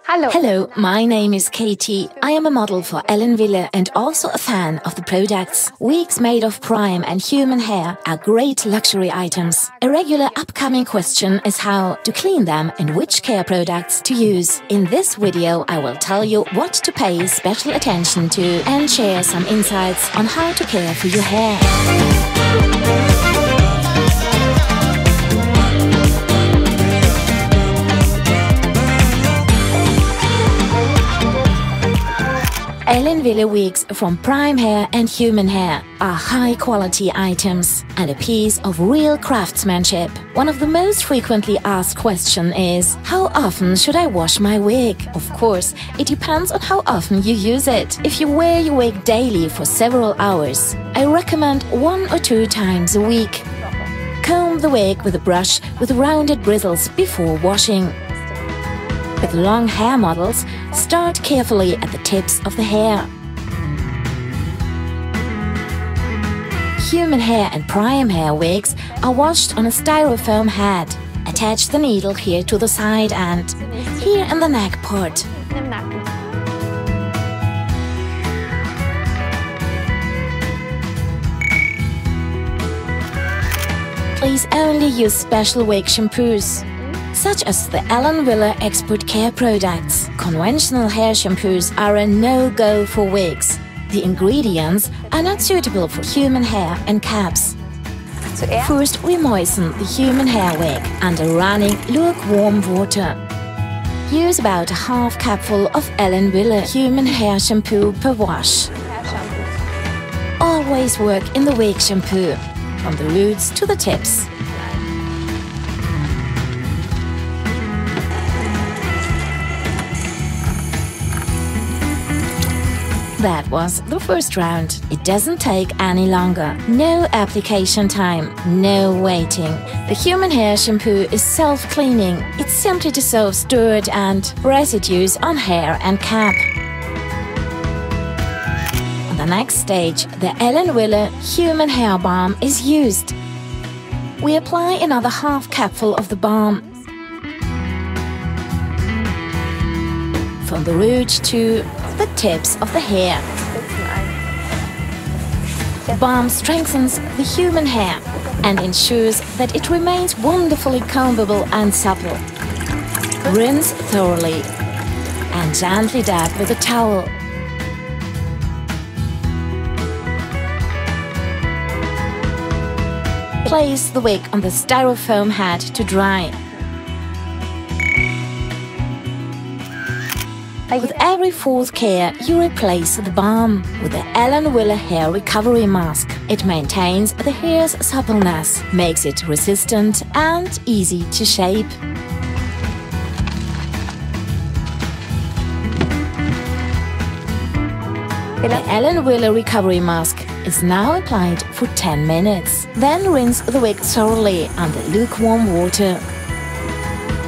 Hello, my name is Katie. I am a model for Wille and also a fan of the products. Wigs made of prime and human hair are great luxury items. A regular upcoming question is how to clean them and which care products to use. In this video, I will tell you what to pay special attention to and share some insights on how to care for your hair. Wille wigs from prime hair and human hair are high-quality items and a piece of real craftsmanship. One of the most frequently asked questions is, how often should I wash my wig? Of course, it depends on how often you use it. If you wear your wig daily for several hours, I recommend 1 or 2 times a week. Comb the wig with a brush with rounded bristles before washing. With long hair models, start carefully at the tips of the hair. Human hair and prime hair wigs are washed on a styrofoam head. Attach the needle here to the side and here in the neck part. Please only use special wig shampoos, such as the Wille Expert Care products. Conventional hair shampoos are a no-go for wigs. The ingredients are not suitable for human hair and caps. First, we moisten the human hair wig under running lukewarm water. Use about a half cupful of Wille human hair shampoo per wash. Always work in the wig shampoo, from the roots to the tips. That was the first round. It doesn't take any longer. No application time, no waiting. The human hair shampoo is self-cleaning. It simply dissolves dirt and residues on hair and cap. On the next stage, the Wille human hair balm is used. We apply another half cupful of the balm from the root to the tips of the hair. The balm strengthens the human hair and ensures that it remains wonderfully combable and supple. Rinse thoroughly and gently dab with a towel. Place the wig on the styrofoam head to dry. With every 4th care, you replace the balm with the Wille Hair Recovery Mask. It maintains the hair's suppleness, makes it resistant and easy to shape. The Wille Recovery Mask is now applied for 10 minutes. Then rinse the wig thoroughly under lukewarm water.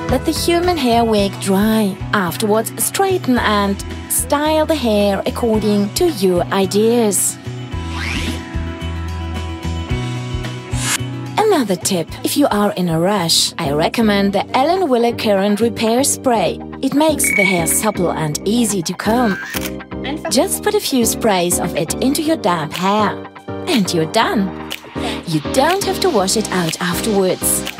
Let the human hair wig dry. Afterwards, straighten and style the hair according to your ideas. Another tip: if you are in a rush, I recommend the Wille Current Repair Spray. It makes the hair supple and easy to comb. Just put a few sprays of it into your damp hair, and you're done. You don't have to wash it out afterwards.